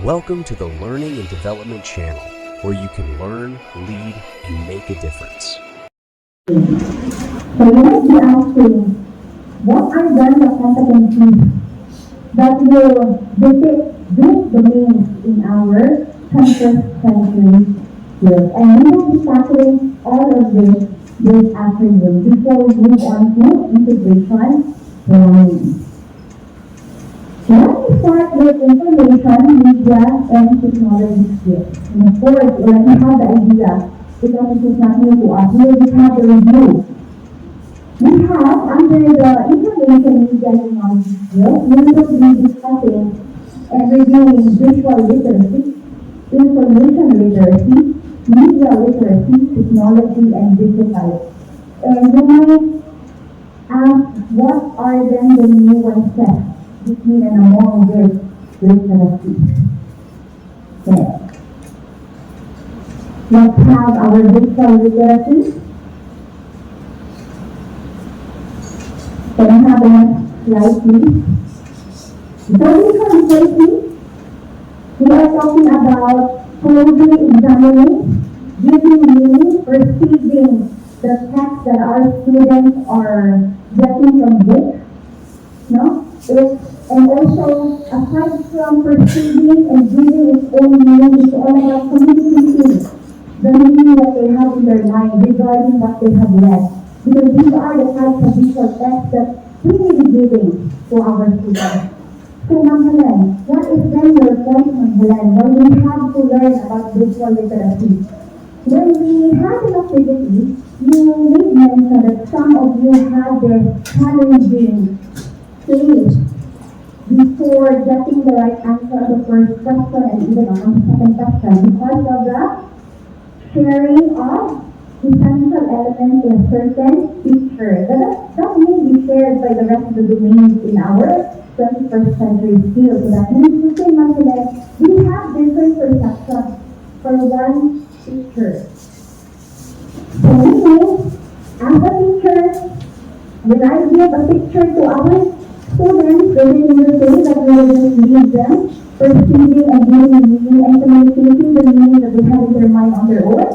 Welcome to the Learning and Development Channel, where you can learn, lead, and make a difference. So you might be asking, what are the competencies that will depict these domains in our 21st century skills? And we will be tackling all of this afternoon before we move on to integration learning. Let me start with information, media, and technology skills. And of course, you already have the idea, because it is not new to us. We already have the review. We have, under the information, media, and technology skills, we will be discussing and reviewing visual literacy, information literacy, media literacy, technology, and digital. And you might ask, what are then the nuances between and among this literacy? Yes. Let's have our visual literacy. Can I have the next slide, please? So visual literacy, we are talking about closely examining, giving meaning, perceiving the text that our students are getting from books. No? And also, aside from perceiving and giving its own meaning, it's all about communicating the meaning that they have in their mind regarding what they have read. Because these are the types of visual texts that we may be giving to our students. So, Ma'am Helen, what is then your point, Ma'am Helen, when we have to learn about visual literacy? When we had an activity, you made mention that some of you had this challenging stage before getting the right answer on the first question and even on the second question because of the sharing of essential elements in a certain picture. That may be shared by the rest of the domains in our 21st century skills. So that means to say, we have different perceptions for one picture. So meaning, as a teacher, when I give a picture to our students, they will say that we will just leave them perceiving and giving meaning and communicating the meaning that they have in their mind on their own.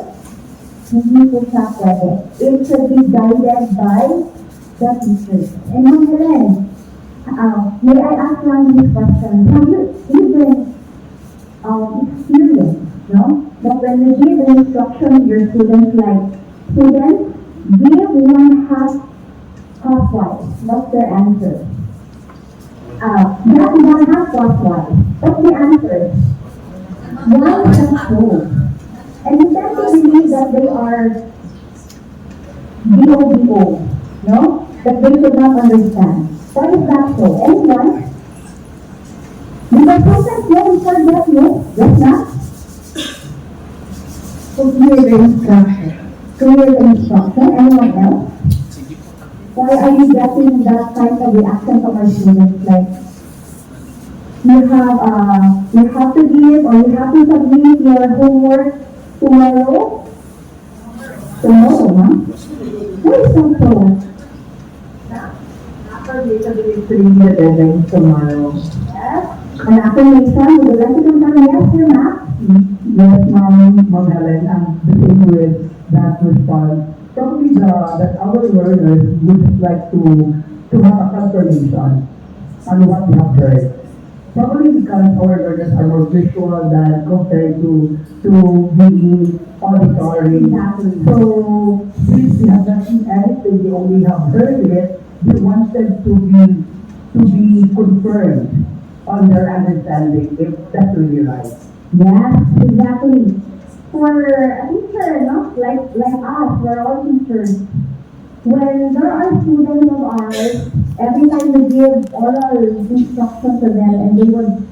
Hindi po siya pwede. It should be guided by the teachers. And Ma'am Helen, may I ask one this question? Have you even experienced, no? That when you give an instruction to your students, like, students, give one half clockwise. What's their answer? That one half clockwise. What's the answer? One half whole. And we tend to believe that they are BOBO, no? That they could not understand. Why is that so? Anyone? Because sometimes when we forget, no? Yes, not? So clear the instruction. Clear the instruction. Anyone else? Why are you getting that kind of reaction from our students? Like, you have to give or you have to submit your homework tomorrow? Tomorrow, huh? Why is that so? After later, we will bring the deadline tomorrow. Yes. And after Mason, would you like to confirm? Yes, sir, ma'am? Yes, Ma'am Helen, and the same with that response. Probably that our learners would like to have a confirmation on what we have heard. Probably because our learners are more visual than compared to being auditory. Exactly. So since we have not seen anything, we only have heard it, we want them to be confirmed on their understanding if that's really right. Yes, exactly. For a teacher, no? Like us, we're all teachers. When there are students of ours, every time we give oral instruction to them and they would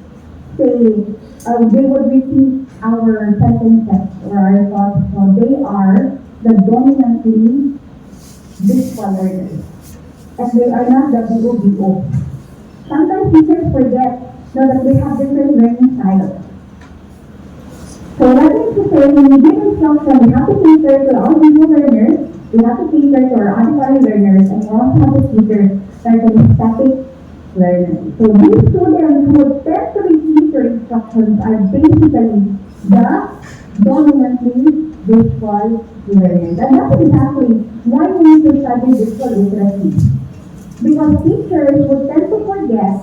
say, they would repeat our sentences or our thoughts, so they are the dominantly visual learners. And they are not the BOBO. Sometimes teachers forget that they have different learning styles. So that means to say, when we give instruction, we have to cater to our visual learners, we have to cater to our auditory learners, and we also have to cater to our kinesthetic learners. So these students who tend to repeat their instructions are basically the dominantly visual learners. And that's exactly why we need to study visual literacy. Because teachers would tend to forget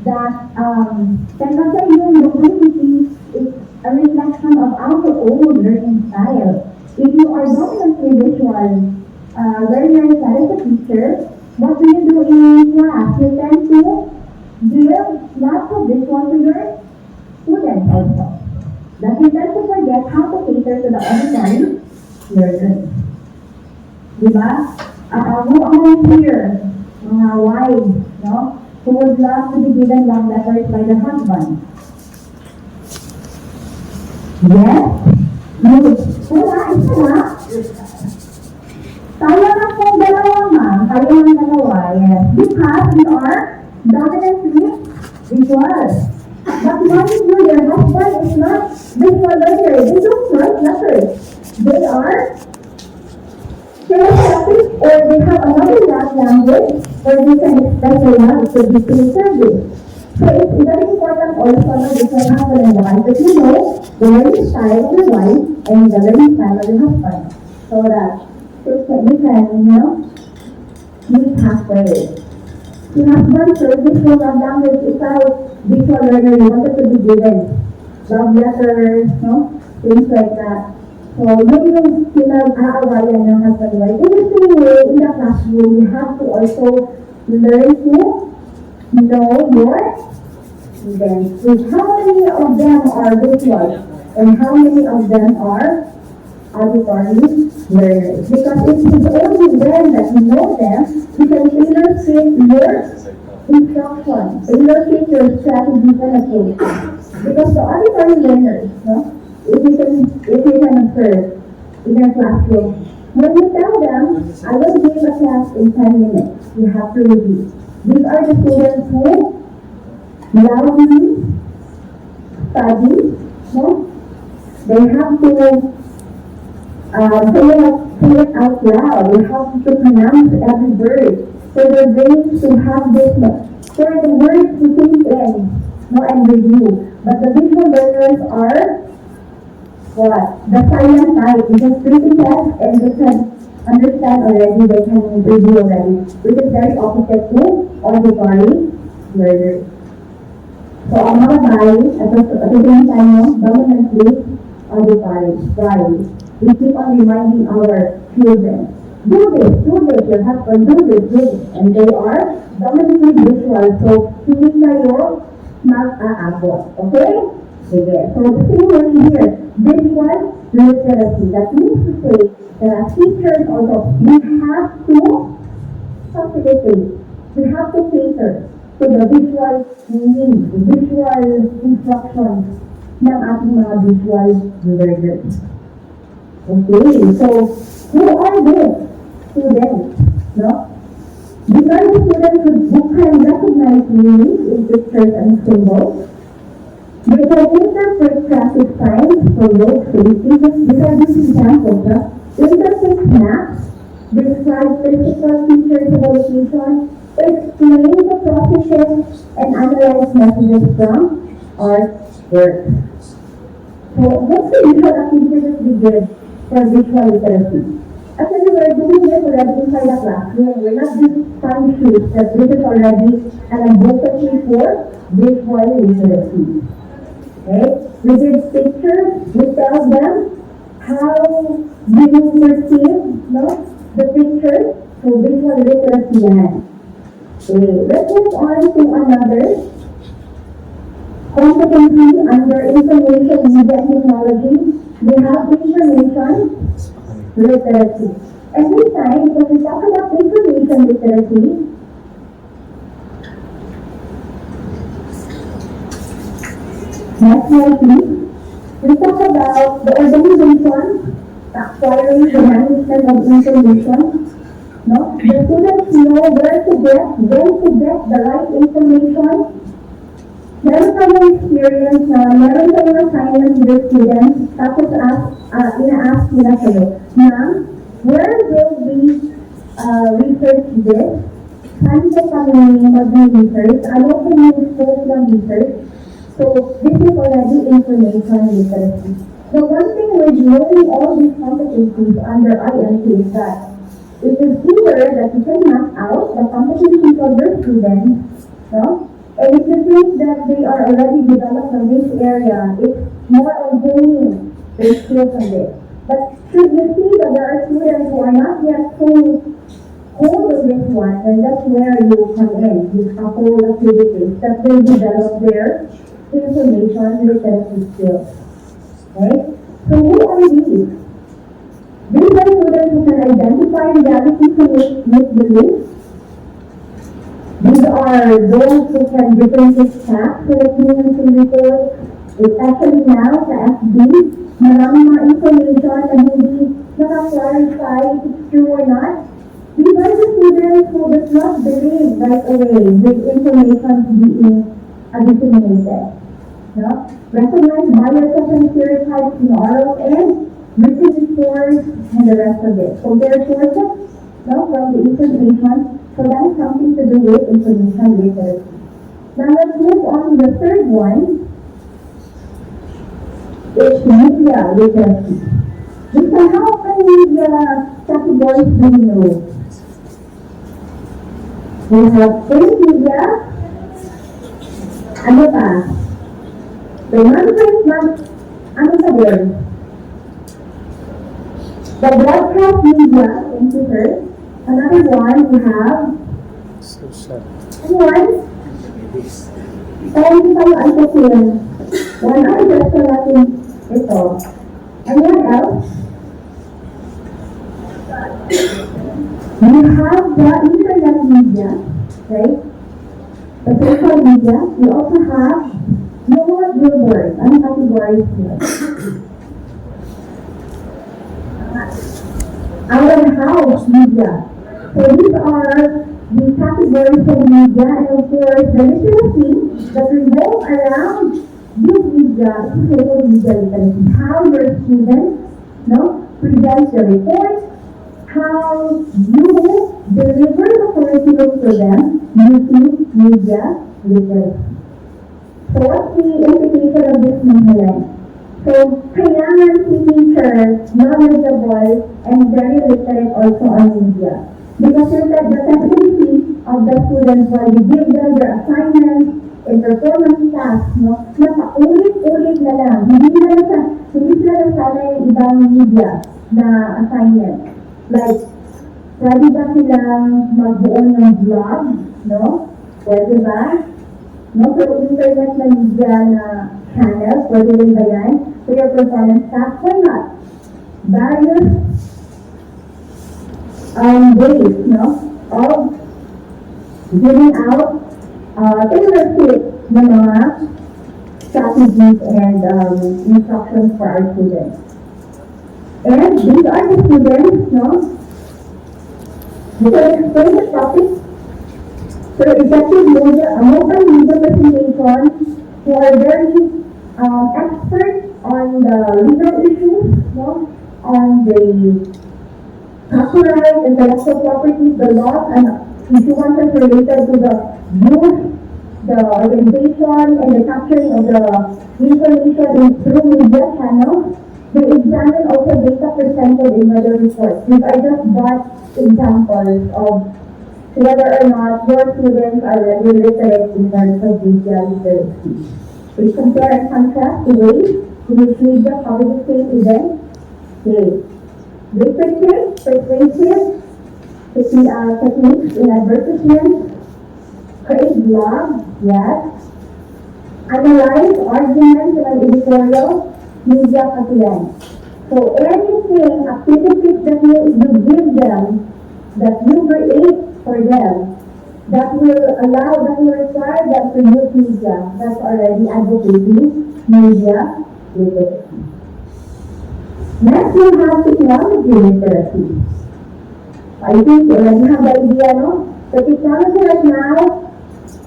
that kasi yung ability is a reflection of our own learning style. If you are dominantly visual learners as a teacher, what do you do in class? You tend to give lots of visual to your students also. That you tend to forget how to cater to the auditory learners. Diba? Who among here, mga wives, no? Who would love to be given love letters by their husband? Yes? Good. Wala, isa na. Tayo na pong dalawa, ma'am. Tayo ng dalawa, yes. Because we are dominantly visual. But mind you, your husband is not visual learner. They don't write letters. They are kinesthetic, or they have another love language, or they can express their love to be through service. So it's very important also na different husband and wife that you know the learning style of your wife and the learning style of your husband. So that you can, meet halfway. Your husband service your love language ikaw visual learner, you wanted to be given love letters, things like that. So, yun yung pinag-aawayan ng husband and wife. In the same way, in the classroom, you have to also learn to know your students. How many of them are visual and how many of them are auditory learners? Because it is only then that you know them, you can tailor-fit your instruction, tailor-fit your strategies and approach. Because the auditory learners, if you can observe in your classroom, when you tell them, I will give a class in 10 minutes, you have to review. These are the students who loudly study, They have to say it out loud. They have to pronounce every word. For their brains to have this, for the words to sink in, and review. But the visual learners are what? The silent type. You just read the test and they can understand already, they can review already. Which is very opposite to auditory learners. So, ang mga bayi, at the same time, dominantly auditory. Why? We keep on reminding our children, do this, your husband, do this. And they are dominantly visual. So, hindi kayo mag-aabot. Okay? Sige. So, the same way here, visual literacy. That means to say that as teachers also, we have to facilitate. We have to cater to the visual needs, visual instructions ng ating mga visual learners. Okay, so who are these students? These are the students who can recognize meanings in pictures and symbols. They can interpret traffic signs for road safety. These are just examples. Interpret maps, describe physical features of a location, explain the processes, and analyze messages from artwork. So, what's the visual activities we give for visual literacy? Actually, we're doing this already inside the classroom. We're not just fun sheets, that this is already an advocacy for visual literacy. Okay? We give pictures, we tell them how you perceive the pictures, so visual literacy yan. Okay, let's move on to another competency under information media technology. We have information literacy. Every time, when we talk about information literacy, next slide please. We talk about the organization, acquiring the management of information. The students know where to get, when to get the right information. Meron kayong experience na meron kayong assignment with the students, tapos ina-ask nila kayo, ma'am, where will we research this? handa kami mag-research, ano po yung scope ng research. So, this is already information literacy. The one thing with knowing all these competencies under IMT is that it is clear that you can map out the competencies of your students, no? And if you think that they are already developed in this area, it's more of honing their skills on this. But should you see that there are students who are not yet fully hold of this one, then that's where you come in, these couple activities that will develop their information literacy skills. Okay? So who are these? These are students who can identify reality to make beliefs. These are those who can differentiate facts from opinions and reports. Especially now sa FB, maraming mga information na hindi naka-clarify if it's true or not. These are the students who does not believe right away with information being disseminated. No? Recognize biases and stereotypes in oral and written reports and the rest of it. Compare sources, no, from the information. So that is something to do with information literacy. Now let's move on to the third one. It's media literacy. So how many media categories do you know? We have print media. Ano pa? The non-print, ano pa din? The broadcast media, thank you sir. Another one we have. One. And some antiquarian. One ang gusto natin ito. And what else? We have the internet media, right? The social media. We also have your billboards. Ano categories here? Our house media. So these are the categories of media, and of course the literacy that revolve around this media is social media literacy. How your students, no, present the report, how you deliver the curriculum to them using media literacy. So what's the implication of this media? So, kailangan si teacher knowledgeable and very literate also on media. Because the tendency of the students while you give them their assignments and performance tasks, no, napaulit-ulit na lang. Hindi sila nasanay yung ibang media na assignment. Like, pwede ba silang magbuo ng vlog, no? Pwede ba? No, so internet na media na channel, pwede rin ba yan? So your performance tasks, why not? Various ways, no, of giving out tailored na mga strategies and instructions for our students. And these are the students, no, who can explain the topic. So effective mobile media presentation who are very expert on the legal issues, no, on the copyright, intellectual property, the laws, and issues related to the use, the organization, and the capturing of the information through media channels. They examine also data presented in weather reports. These are just bad examples of whether or not your students are really literate in terms of media literacy. We compare and contrast the ways in which media cover the same event. Okay. Descriptive, persuasive, techniques in advertisements, create blogs, yes. Analyze arguments in an editorial, media kasi yan. So anything, activities that you give them, that you create for them, that will require them to use media, that's already advocating media literacy. Next, we have technology literacy. I think you already have the idea, no? The technology right now,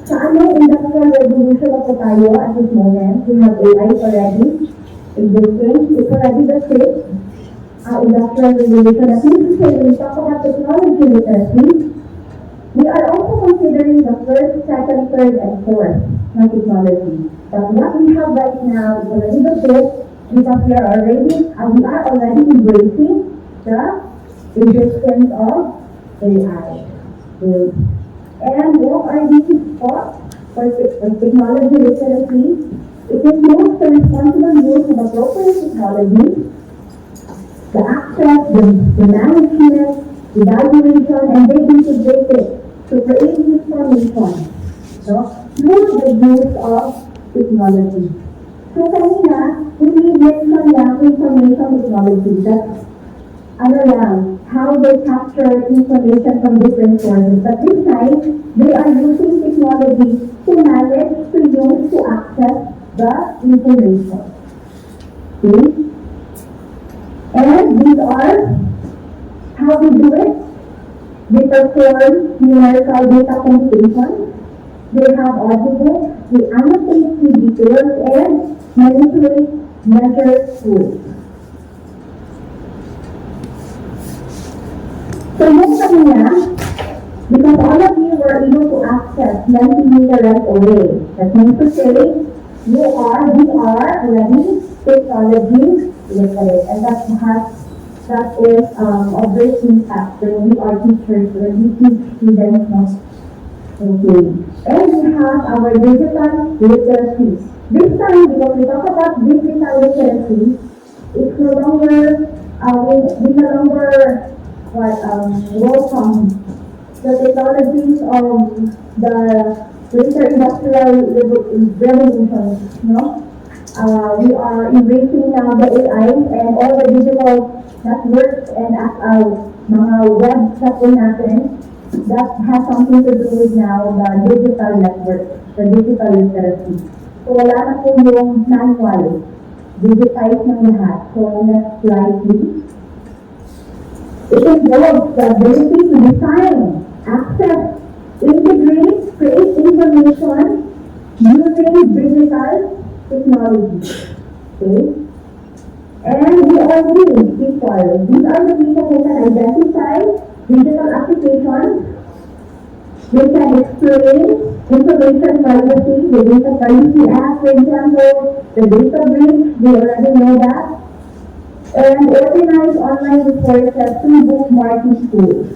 sa anong industrial revolution na po tayo at this moment, we have AI already existing. It's already the fifth industrial revolution. That means to say, when we talk about technology literacy, We are also considering the first, second, third, and fourth na technology. But what we have right now is already the best because we are already embracing the existence of AI. Okay. And what are these thoughts for technology literacy? It includes the responsible use of appropriate technology, the access, the management, evaluation, and they integrate it to create information through the use of technology. So kanina, hindi mention lang information technology. That's how they capture information from different sources. But this time, they are using technology to manage, to use, to access the information. Okay? And these are how we do it. They perform numerical data computation. They have auditors. They annotate key details and manipulate measure tools. So yung kanina, because all of you were able to access Mentimeter right away. That means to say, we are already technology literate. And that is of great impact when we are teachers, when we teach students. Okay. And we have our digital literacy. This time, because we talk about digital literacy, it's no longer, we no longer welcome the technologies of the later industrial revolution. We are embracing now the AI and all the digital networks and mga websites po natin that has something to do with now the digital network, the digital literacy. So wala na po yung manual, digitize ng lahat. So next slide please. It involves the ability to define, access, integrate, create information using digital technology. Okay? And we all need people. These are the people who can identify digital applications. They can explain information privacy, the Data Privacy Act, for example, the data breach, we already know that. And organize online resources through bookmarking tools.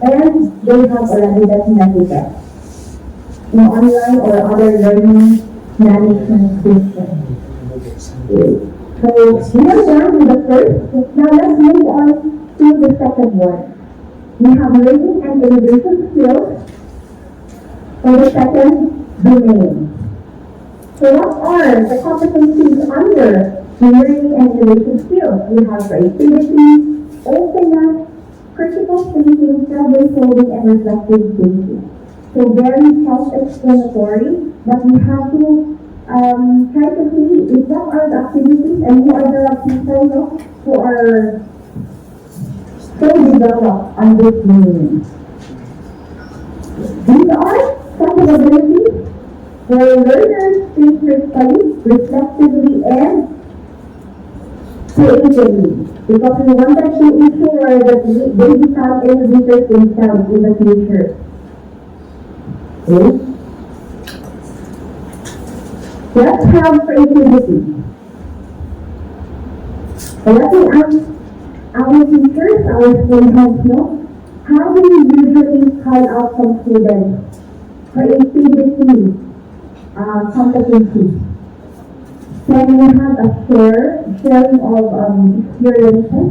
And they have already documented in online or other learning management systems. Okay. So we are done with the first. Now let's move on to the second one. We have learning and innovation skills for the second domain. So what are the competencies under learning and innovation skills? We have creativity, openness, critical thinking, problem-solving, and reflective thinking. So very self-explanatory, but we have to try to see what are the activities and who are the people who are so developed on this domain. These are some of the abilities where learners think critically, reflectively, and creatively, because we wanted to ensure that they become innovators themselves in the future. Okay? Let's have creativity. So let me ask our teachers, our school heads, how do we usually call out from students creativity, competency? Can we have a sharing of experiences,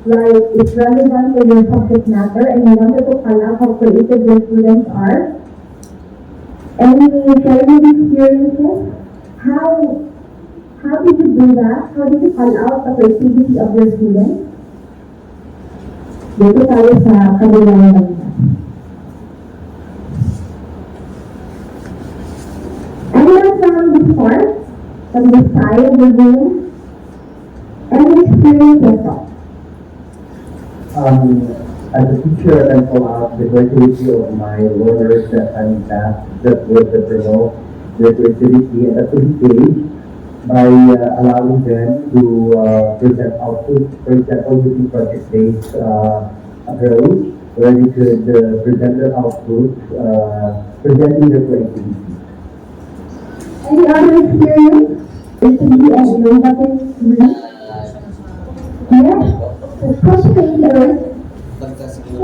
like it's relevant to your subject matter and you wanted to call out how creative your students are? Any sharing of experiences? How did you do that? How did you call out the creativity of your students? Dito tayo sa kabilang banda. Anyone from this part? From this side of the room? Any experiences? As a teacher, I can call out the creativity of my learners that I'm in class that would promote their creativity at the stage by allowing them to present output, for example, using project-based approach, where you could present your output, presenting your creativity. Any other experience? Recently and innovative? Yes, the concentrator. The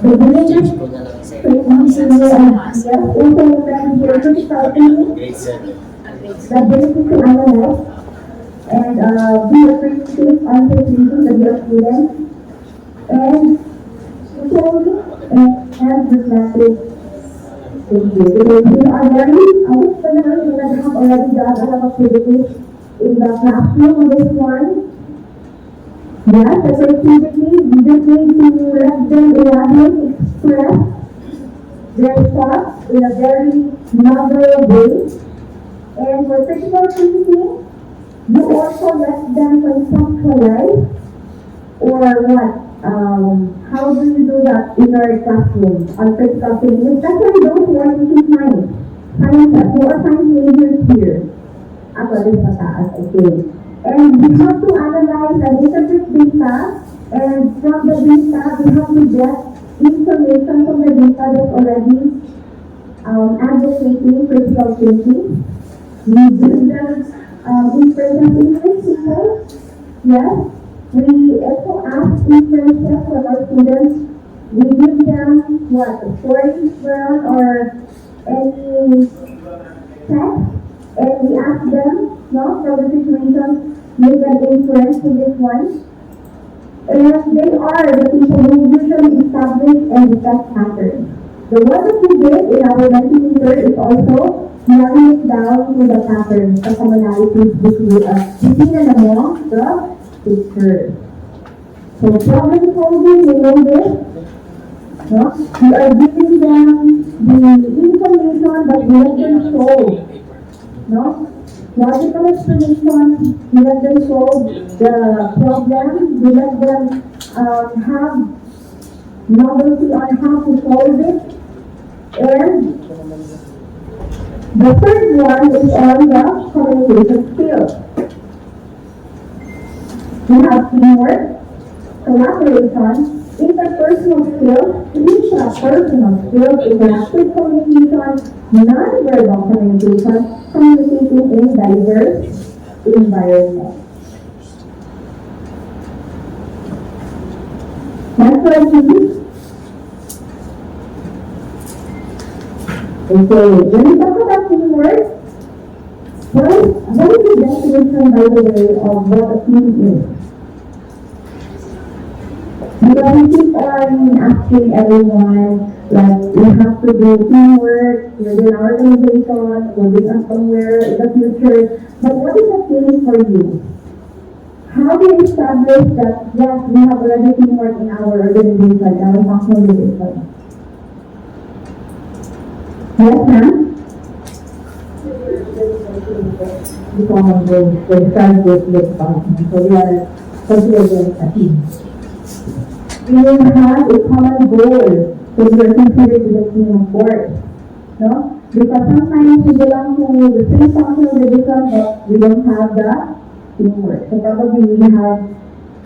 willingness to continue and yes, also the critical thinking, the ability to analyze and be appreciative on the thinking of your students and thinking and reflective thinking. Because we are very, I was familiar with that have already done a lot of activities in the classroom on this one. Yes, the creativity, we just need to let them elaborate, express their thoughts in a very novel way. And for critical thinking, you also let them conceptualize or what? How do you do that in your classroom on critical thinking? Especially those who are taking science, who are science majors here. Ako din sa taas, I think. And we have to analyze and interpret data, and from the data, we have to get information from the data that's already advocating critical thinking. We give them inferences English teachers. Yes. We also ask inferences from our students. We give them what? Stories or any text, and we ask them, no, from the situation, make an inference to this one. And they are the people who usually establish and detect patterns. The one that we did in our Mentimeter is also narrowing it down to the patterns, the commonalities between and among the pictures. So problem solving, you know this. No? We are giving them the information that we let them solve. No? Logical explanation, we let them solve the problem, we let them have novelty on how to solve it. And the third one is on the communication skills. We have teamwork, collaboration, interpersonal skills, intrapersonal skills, interactive communication, non-verbal communication, communicating in diverse environments. Next slide, please. Okay, when we talk about teamwork, what is the definition, by the way, of what a team is? Because we keep on asking everyone, like, we have to do teamwork within our organization, moving us somewhere in the future. But what is a team for you? How do you establish that, yes, we have already teamwork in our organization, our functional division? Yes, ma'am? We common goal, we start with function. So we are considered a team. We will have a common goal, so we are considered a team of work. No? Because sometimes we belong to the same functional division, but we don't have the teamwork. So probably we have,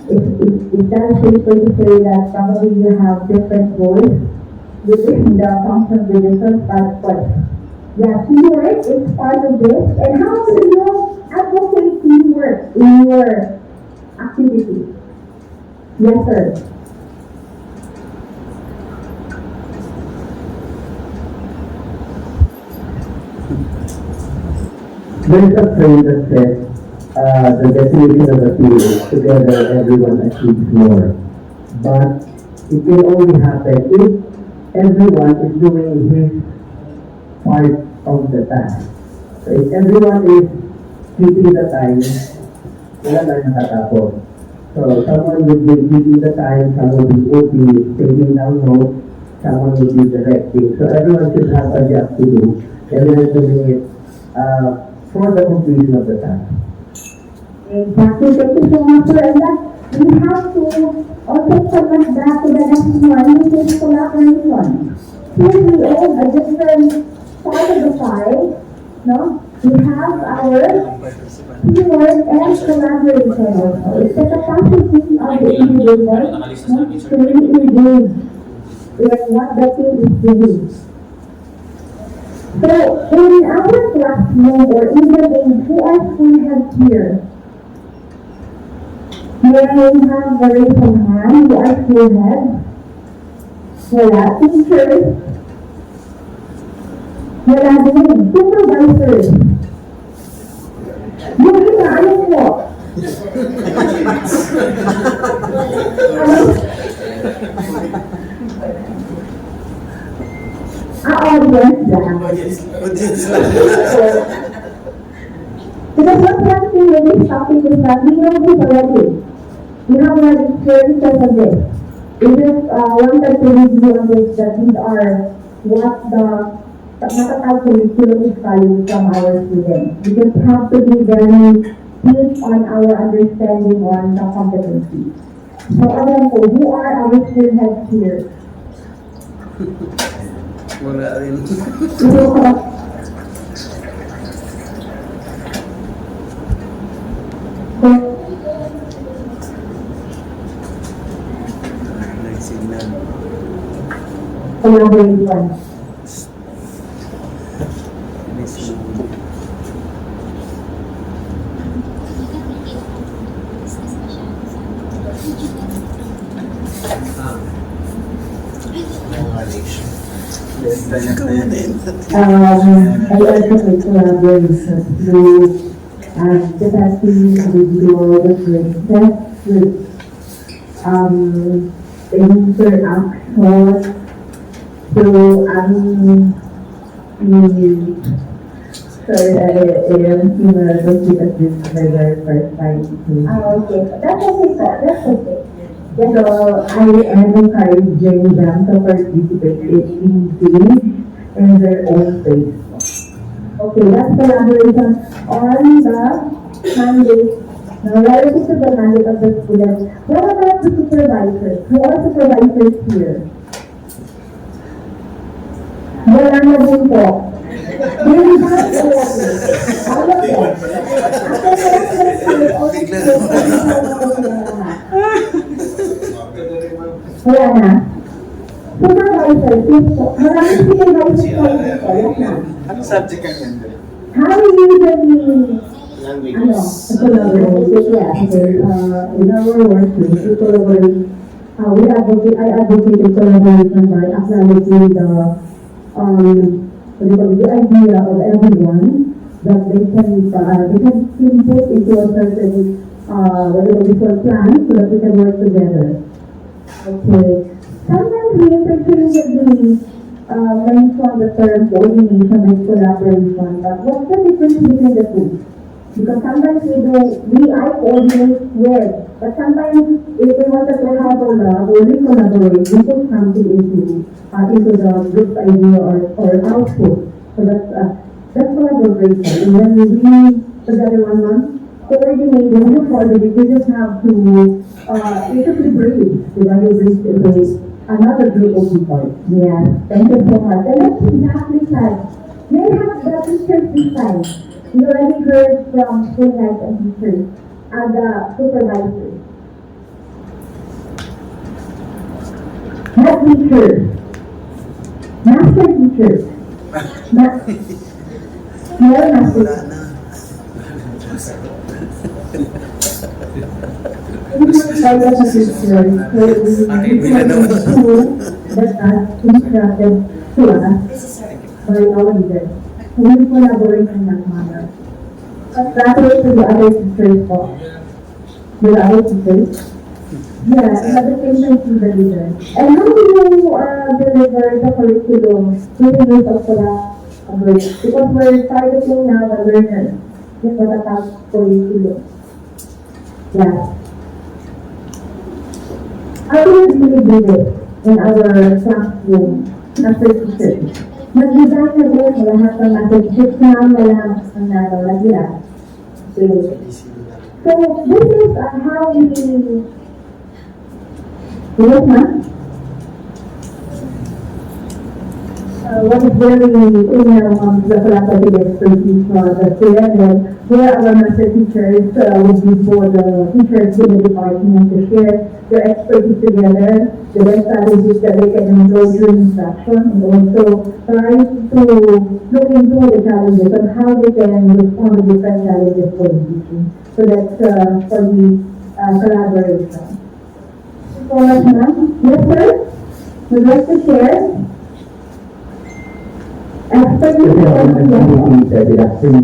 if that is safe way to say that probably you have different goals within the functional division, but yeah, teamwork is part of this. And how do you advocate teamwork in your activity? Yes, sir. There's a phrase that says the definition of a team is together everyone achieves more. But it can only happen if everyone is doing his part of the task. So if everyone is keeping the time, wala tayong natatapos. So someone will be keeping the time, someone will be taking down notes, someone will be directing. So everyone should have a job to do. Everyone is doing it for the completion of the task. Exactly. Thank you so much, sir. And that we have to also connect that to the next one, which is collaboration. Here we own a different part of the pie. No? We have our teamwork and collaboration also. It's the capacity of the individual to really engage in what the team is doing. So, in our classroom or even in who are school heads here, may I have a raise of hand who are school heads? Wala. Teachers? Wala din. Supervisors? Yung iba, ano po? Audience lang. Because what's happening with this topic is that we know this already. We have already experienced of this. We just wanted to review on this that these are what the MATATAG Curriculum is calling from our students. We just have to be very deep on our understanding on the competencies. So again po, who are our school heads here? Wala rin. Nagsignal. Collaboration. I also collaboration through capacity, individual differences with interaction. So sorry, I am similar to this is my very first time. Okay, that's okay, sir. That's okay. So I am encouraging them to participate in their own pace. Okay, that's collaboration on the mandate. Now, relative to the mandate of the students, what about the supervisors? Who are supervisors here? Wala na din po. They have all of them. Wala na. Supervisor, maraming supervisors po dito. Wala na. Anong subject ang ganda? How usually, Languages. collaborate? Yeah, okay. In our work, we collaborate. I advocate collaboration by acknowledging the idea of everyone that they can input into a certain plan so that we can work together. Okay. Sometimes we interchangeably mention the term coordination and collaboration, but what's the difference between the two? Because sometimes I coordinate with, but sometimes if we wanted to have a lab or we collaborate, we put something into the group's idea or output. So that's collaboration. And when we together one month, coordinating, you coordinate, you just have to, you have to breathe. You breathe to another group of people. Yeah, thank you so much. And that's exactly right. They have the teachers this time. You already heard from school heads and teachers and the supervisors. Not teachers. Master teachers. No master teachers. Instructed to us by our leaders. We collaborate in that manner. But that way to the other teachers po. With the other teachers. Yeah, in education to the leaders. And how do you deliver the curriculum to the use of collaboration? Because we're targeting now the learners in the MATATAG curriculum. Yeah. How do we really do this in our classroom after teachers? Nag-design na din sa lahat ng natin. System na lang ang nalagyan. Okay. So, this is how we... Yes, ma'am? what is very the collaborative expertise for the student, and where our master teachers would be for the teachers in the department to share their expertise together, the best strategies that they can employ during instruction, and also try to look into the challenges and how they can respond to different challenges for the teaching. So that's for the collaboration. So, ma'am, yes, sir? Would like to share? Expertise it actually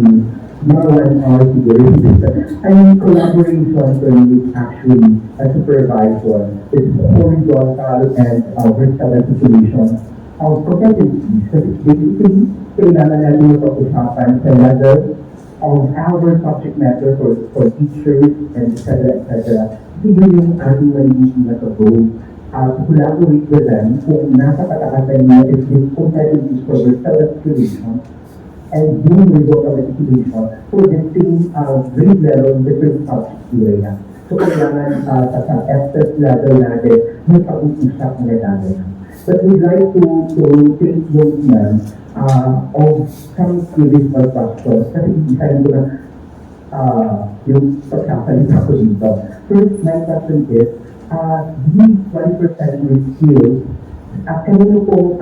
not one hour together. I mean, collaboration for me is actually a supervisor. It's horizontal and vertical articulation of competencies. Kasi basically, kailangan natin yung pag-usapan sa level of our subject matter for teachers and etc. Kasi yun yung ating magiging na goal. To collaborate with them kung nasa patakasan niya is this competencies for vertical articulation and doing result of articulation for the same grade level in different subject area. So kailangan sa FTES level natin may pag-uusap na natin. But we'd like to take note yan of some critical questions kasi isahin ko na yung pagkakalita ko dito. First, my question is, these 20% with skills, kanino pong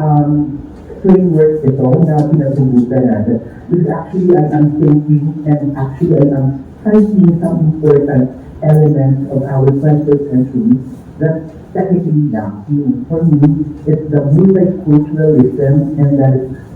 framework ito na pinagbubutan natin? This is actually I'm thinking and actually I'm citing some important elements of our 21st century that technically for me, it's the multiculturalism and the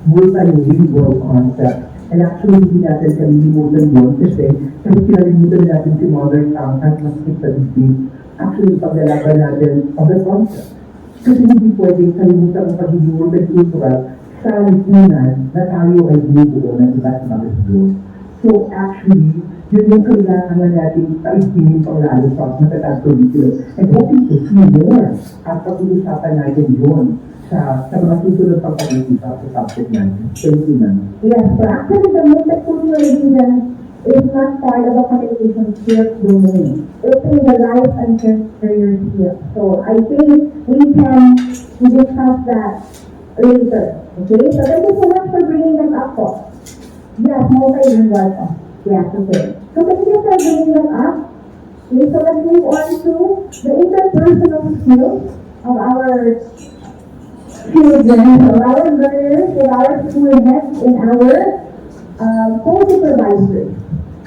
multilingual concept. And actually, hindi natin kalilimutan yun kasi kinalimutan natin si mother tongue at mas sa debate. Actually, paglalaban natin of the concept. Kasi hindi pwedeng kalimutan ang pagiging multicultural sa lipunan na tayo ay binubuo ng iba't ibang islo. So actually, yun yung kailangan natin taiginin pang lalo sa MATATAG Curriculum. And hoping to see more at pag-uusapan natin yun sa mga susunod pang pag-uusap sa subject natin. Thank you, ma'am. Yes, so actually the multiculturalism is not part of the communication skills domain. It's in the life and career skills. So I think we can discuss that later. Okay? So thank you so much for bringing that up. Yes, multilingual. Yes, okay. So thank you for bringing that up. Okay, so let's move on to the interpersonal skills of our children, of our learners, of our students, and our co-supervisors.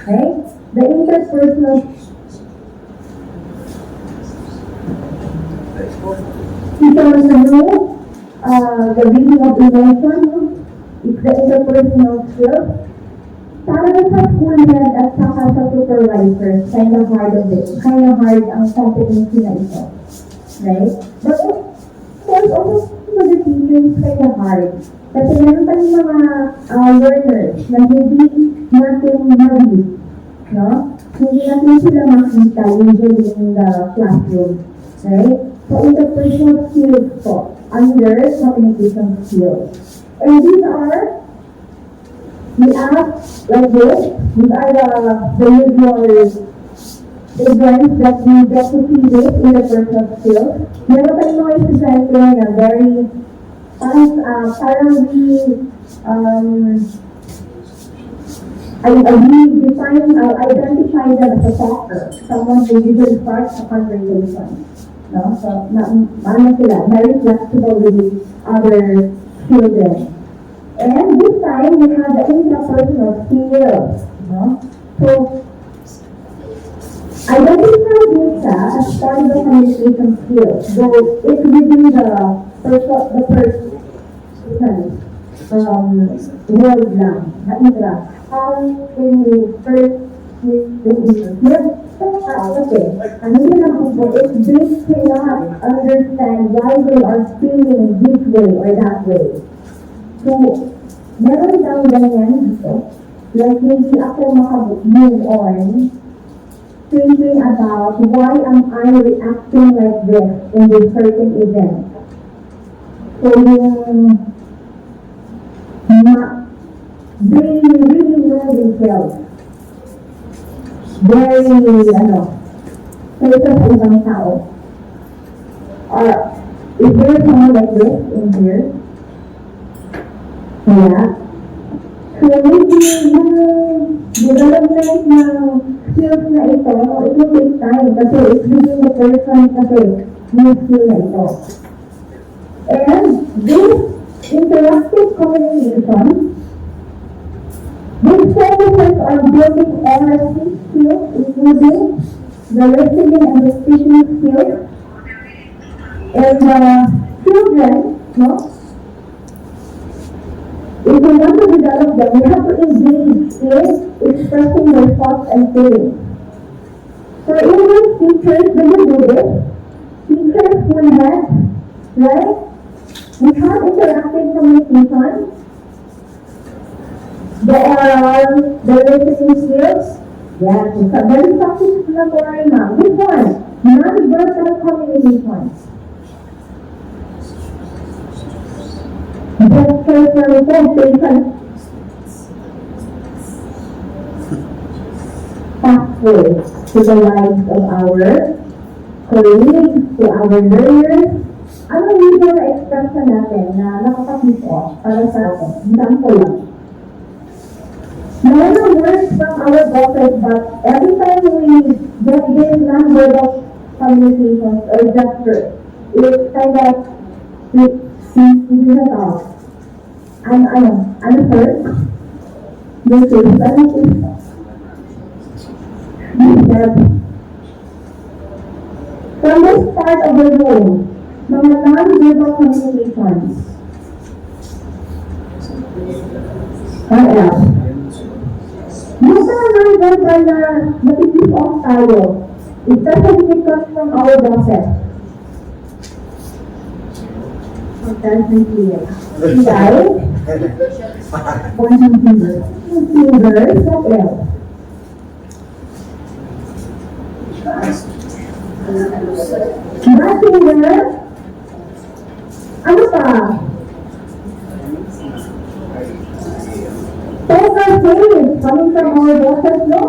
Okay? The interpersonal the reading of emotion, it's the interpersonal skills. Para sa school head at saka sa supervisors, kind of hard ang competency na ito. Right? But of course, also for the teachers, kind of hard. Kasi meron tayong mga learners na hindi natin ma-read, no? Hindi natin sila makita usually in the classroom, right? So, interpersonal skills po, under communication skills. And these are, we ask like this, these are the usual events that we get to see this interpersonal skills. Meron tayong mga estudyante na very parang we identify them as a talker, someone who usually starts a conversation. No? So, sila, very flexible with other children. And this time, we have the interpersonal skills. No? So, identify this as part of the communication skills. So, it's within the person world lang. How can you first okay. Ano yun naman po, if they cannot understand why they are feeling this way or that way. So, meron daw ganyan dito. Like, hindi ako maka-move on thinking about why am I reacting like this in this certain event. So, they really know themselves. Very, so ito sa ibang tao. Is there someone like this in here? Kaya, so maybe yung development ng skills na ito, it will take time kasi it's within the person kasi yung skill na ito. And this interactive communication, this focuses on building LSC skills, including the listening and the speaking skills. And children, no? If we want to develop them, we have to engage in expressing their thoughts and feelings. So in these teachers, when you do this, teachers will have, right? We have interactive communication, the oral, the listening skills. Yes, it's a very self-explanatory now. This one, non-verbal communication. Gestures and representation. Pathways to the lives of our colleagues, to our learners. Anong visual expression natin na nakaka-keep off para sa atin? Example lang. Many words from our bosses, but every time we get this non-verbal communications or gestures, it's kind of I'm hurt. This is from this part of the room, mga non-verbal communications. What else? Yung mga non-verbal na natitip off tayo, especially because from our bosses. Pointing fingers. Pointing fingers. Fingers, what else? That finger. Ano pa? Poker face. Coming from our bosses, no?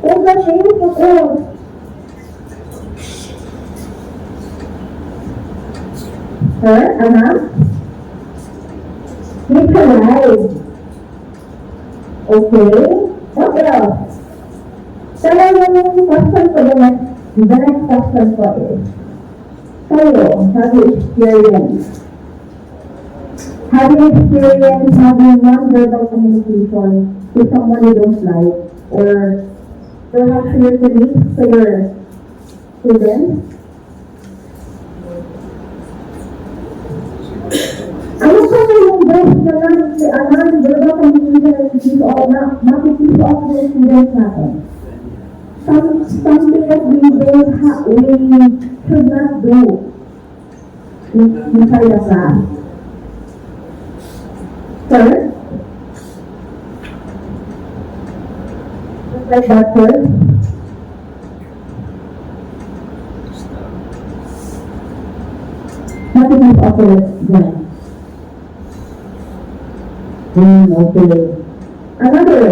Poker face, what else? Sir, neutralize. Okay. What else? Yung question ko the next question ko is, kayo, have you experienced having non-verbal communication to someone you don't like, or perhaps to your colleagues, to your students? Ano pa na yung best na non-verbal communication na makikita off ng students natin? Something that we should not do inside the class. Sir? Like that, sir? Makikita off ng okay. Another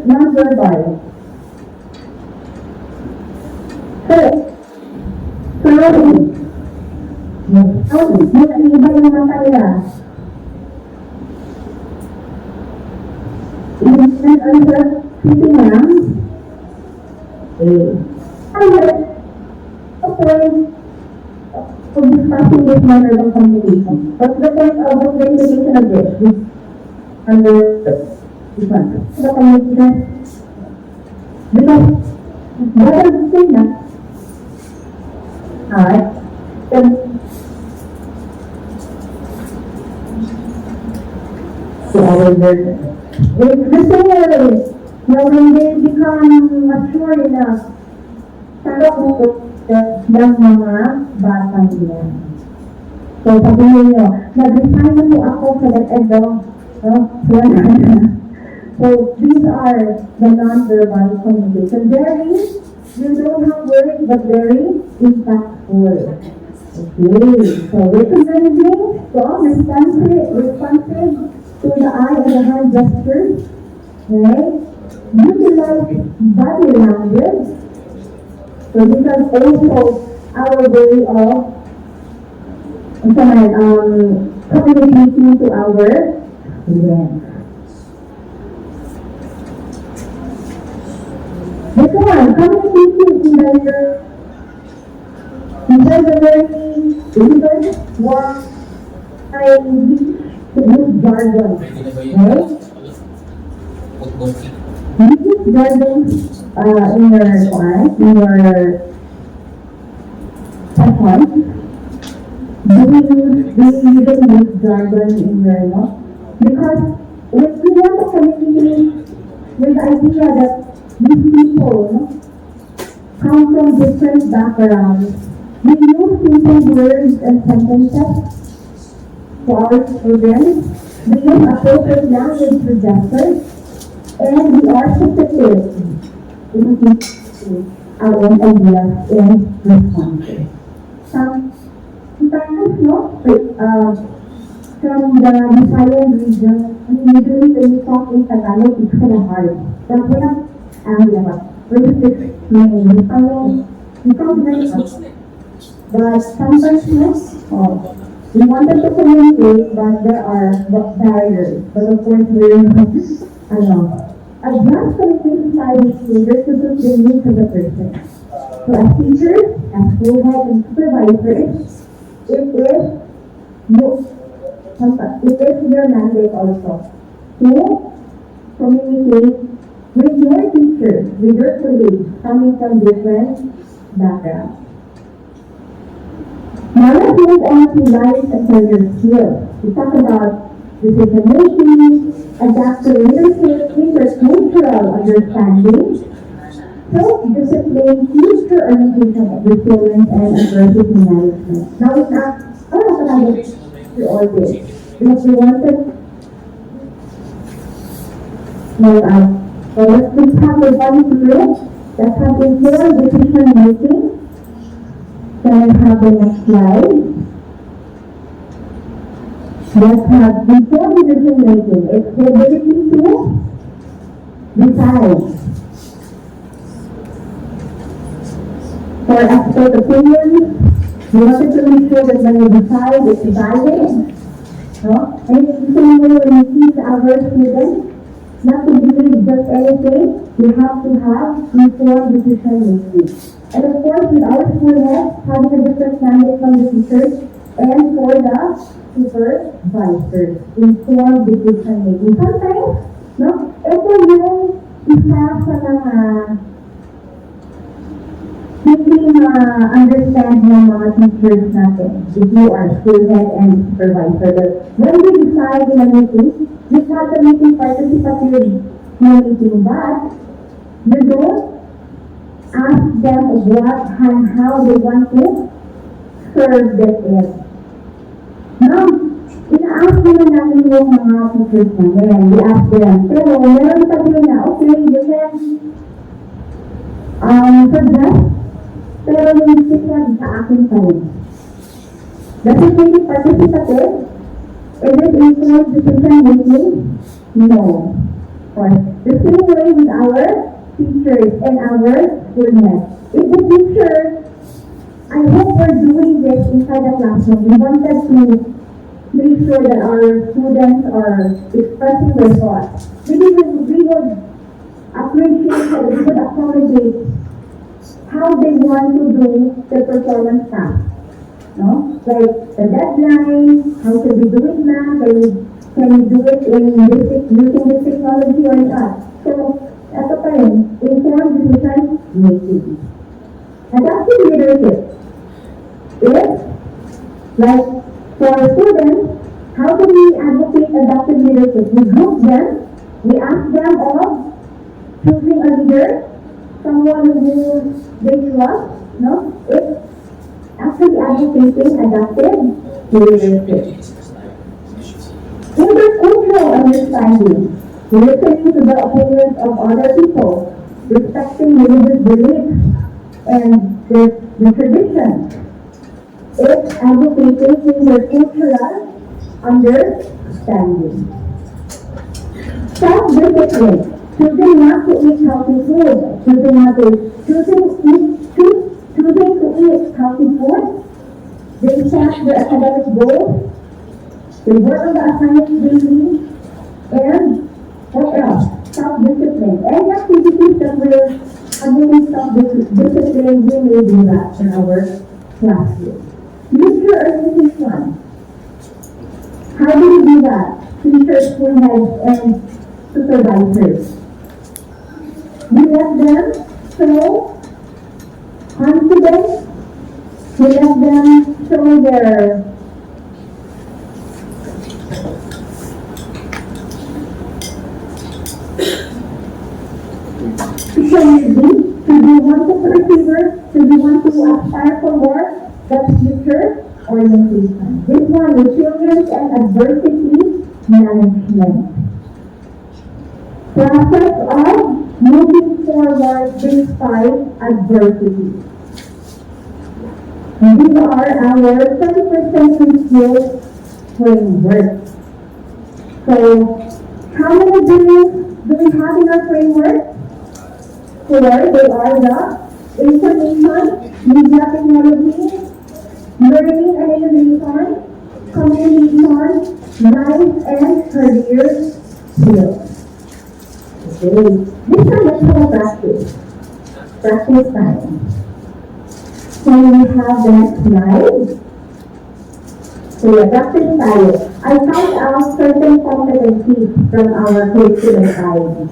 non-verbal. Sorry. Iba yung mata nila. Sitting lang. For discussing this manner of communication. What's the point of the communication of this? Under this one. The communication. Because better to say na. Alright. So our learners. It's the same. Now when they become mature enough, ng mga bata nila. So sabihin nyo, nag-resign na po ako sa DepEd. So these are the non-verbal communication. Very, you don't have words, but very impactful. Okay, so recognizing, responsive to the eye and the hand gestures. Right? Utilize body language. So this is also our way of communicating to our students. Next one, communicating in the very difficult what I to use jargon, right? You use jargon in your class, in your session. Do you usually use jargon in your notes? Because if you want to communicate with the idea that these people come from different backgrounds, we use simple words and sentences to our students. We use appropriate language to gestures, and we are specific in our own ideas and responses. Sometimes, no, from the Visayan region, usually when you talk in Tagalog, it's kind of hard. That's what when you speak in Visayan, it comes very hard. But sometimes, no, we wanted to communicate, but there are barriers. But of course, we're, adjust communication style is tailored to suit the needs of the person. So as teachers, as school heads and supervisors, it is your mandate also to communicate with your teachers, with your colleagues coming from different backgrounds. Now let's move on to life and career skills. We talk about decision making, adaptive leadership, intercultural understanding, self-discipline, future orientation, resilience, and adversity management. Now it's not to all this because we wanted so let's have the one through that has informed decision making. Can I have the next slide? Let's have informed decision making. It's the ability to decide. For expert opinions, we wanted to make sure that when you decide, it's valid. No? And it's the same way when you teach our students, not to believe just anything, you have to have informed decision making. And of course, with our school heads, having a different mandate from the teachers and for the supervisors, informed decision making. Sometimes, no, ito yung isa sa mga hindi understand ng mga teachers natin, if you are school head and supervisor, that when we decide in a meeting, you have the meeting participative meeting, but you don't ask them what and how they want to serve it. Now, ina-ask naman natin yung mga teachers namin. We ask them, pero meron pa din na, okay, you can suggest, pero yung decision sa akin pa rin. Does it really participative? Is it influence decision making? No. The same way with our teachers and our students. If the teacher, I hope we're doing this inside the classroom. We wanted to make sure that our students are expressing their thoughts. Maybe we would appreciate that we would accommodate how they want to do the performance task. No? Like the deadline, how should we do it now? Can we do it using this technology or not? So, ito pa rin, informed decision making. Adaptive leadership is, like, for students, how do we advocate adaptive leadership? We group them, we ask them of choosing a leader, someone who they trust, no? It's actually advocating adaptive leadership. Intercultural understanding. Listening to the opinions of other people, respecting religious beliefs and the traditions. It's advocating intercultural understanding. Self-discipline. Choosing not to eat healthy food. Choosing to eat healthy food. They set their academic goals. They work on the assignments daily. And what else? Self-discipline. Any activities that will avoid self-discipline, we may do that in our classroom. Future organization. How do we do that? Teachers, school heads, and supervisors. We let them show confidence. We let them show their should we want to persevere? Should we want to aspire for more? That's future orientation. This one is children's and adversity management. Process of moving forward despite adversity. These are our 21st century skills framework. So, how many do we have in our framework? 4. They are the information, media technology, learning and innovation, communication, life and career skills. Okay. This time let's have a practice. Practice time. Can we have the next slide? So, practice tayo. I found out certain competencies from our curriculum guide.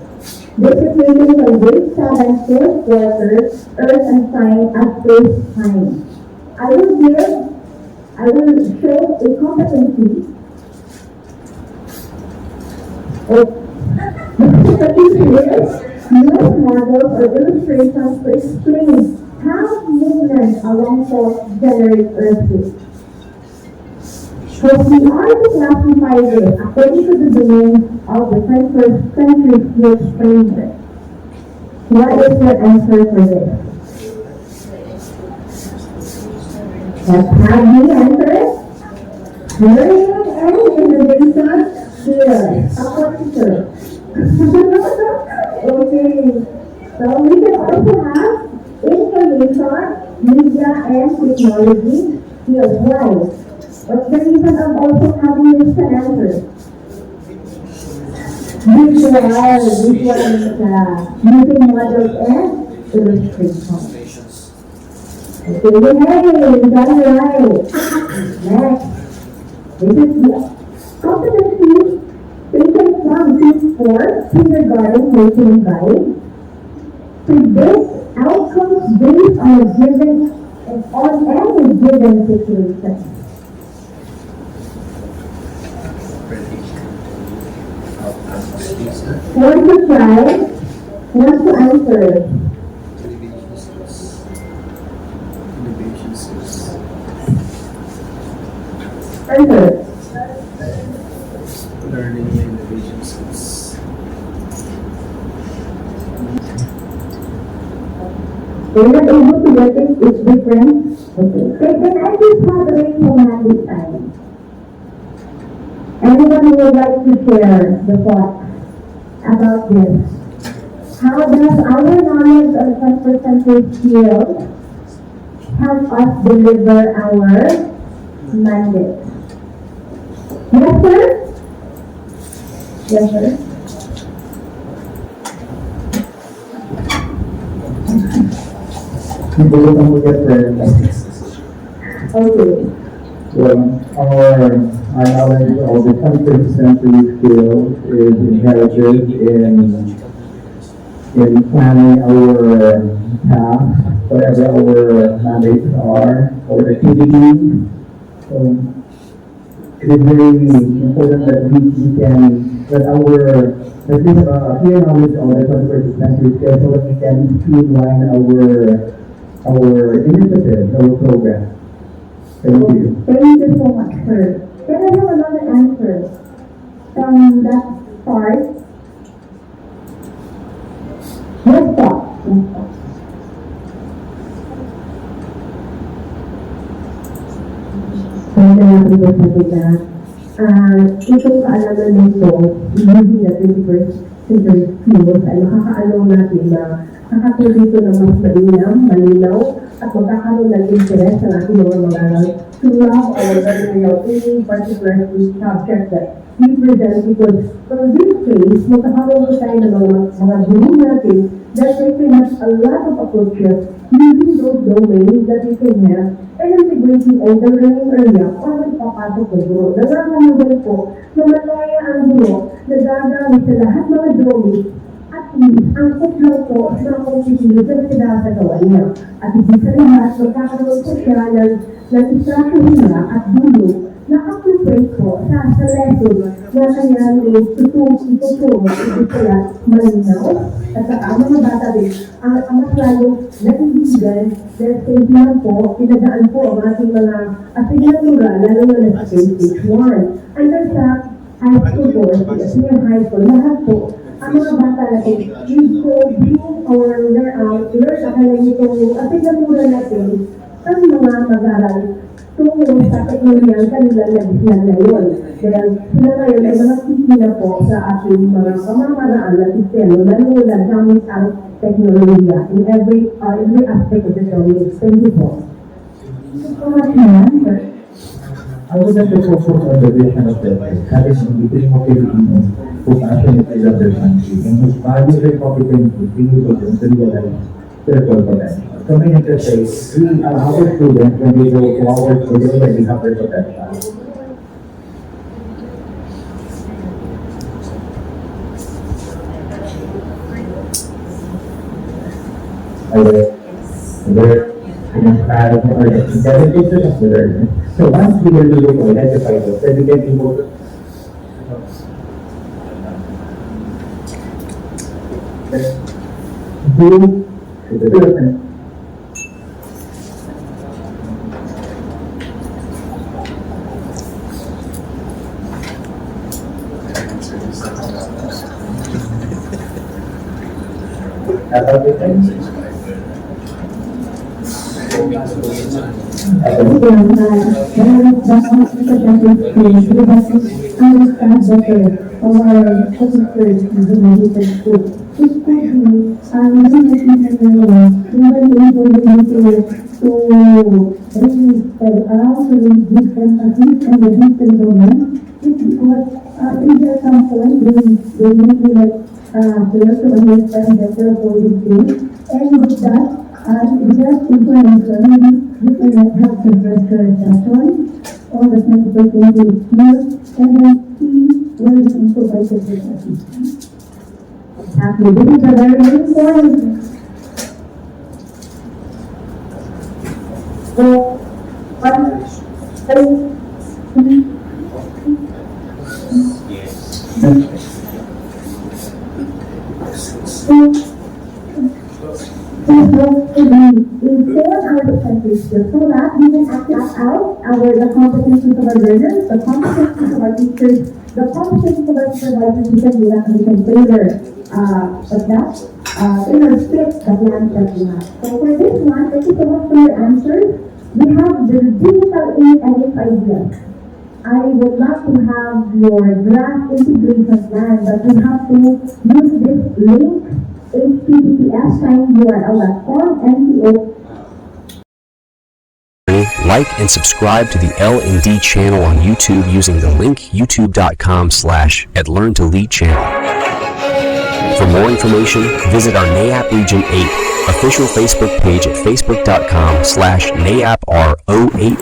This is written from grade 7 fourth quarter, earth and science at first time. I will show a competency. Use models or illustrations to explain how movement along faults generate earthquakes. So we are to classify this according to the domain of the 21st century skills framework. What is your answer for this? Let's have the answer. Learning and innovation skills. Okay. So we can also have information, media, and technology skills. Why? What's the reason of also having this answer? Visual using models and illustrations. Okay, hey, you got it right. Next. This is the competency taken from this 4 kindergarten curriculum guide. Predict outcomes based on any given situation. Want to try? Want to answer? Answer. Learning and innovation skills. You're not able to get it, it's different. Okay. Then I just have a raise your hand this time. Anyone who would like to share the thought about this? How does our knowledge of 21st century skills help us deliver our mandate? Yes, sir? Yes, sir? People don't get friends. Okay. Well, our knowledge of the 21st century skills is inherited in planning our tasks, whatever our mandates are, or activities. So it is very important that that we have a clear knowledge of the 21st century skills so that we can streamline our initiatives, our program. Thank you. Thank you so much, sir. Can I have another answer from that part? Let's talk. Itong kaalaman nito, using the 21st century skills ay makakaalaw natin na nakatulong ito na mas malinaw at magkakaroon ng interest sa ating mga to love our any particular subject that we present because for this case, magkakaroon tayo ng mga guru natin that they can have a lot of approaches using those domains that we can have and integrating all the learning area para ipapasok ng guro. Nangangalagal po na malaya ang guro na gagamit sa lahat mga domains at angkot lang po sa mga kompetencies na sinasagawa niya. At hindi sa lahat, magkakaroon po siya ng instruction niya at dulo na appropriate po sa lesson na kanyang ituturo. Hindi kaya malinaw at saka ang mga bata din ang mas lalong naiindigan dahil sa lang po, pinagaan po ang ating mga asignatura lalo na sa stage 1. Hanggang sa high school po, senior high school, lahat po ang mga bata natin, we go bring or learn ang kanilang itong asignatura natin ang mga mag-aral tungo sa teknolohiya ang kanilang nabisyan ngayon. Dahil sila ngayon ay mga kiki na po sa ating mga pamamaraan na sistema, lalo na gamit ang teknolohiya in every aspect of the domain. Thank you po. I would like to focus on the vision of the that is in between of Filipinos who passionately love their country and whose values and competencies enable them to realize their full potential. So meaning to say, we are our students when they go to our school, they already have their potential. So once we will be able to identify those, then we can be able to do the development. So that we can act out the competencies of our learners, the competencies of our teachers, the competencies of our supervisors, we can tailor fit the plans that we have. So for this one, thank you so much for your answers. We have the digital and ideas. I would love to have your draft integration plan, but we have to use this link, https://url.com, NCO. Like and subscribe to the L&D channel on YouTube using the link youtube.com/@learn2lead channel. For more information, visit our NAAP Region 8 official Facebook page at facebook.com/NAAPR08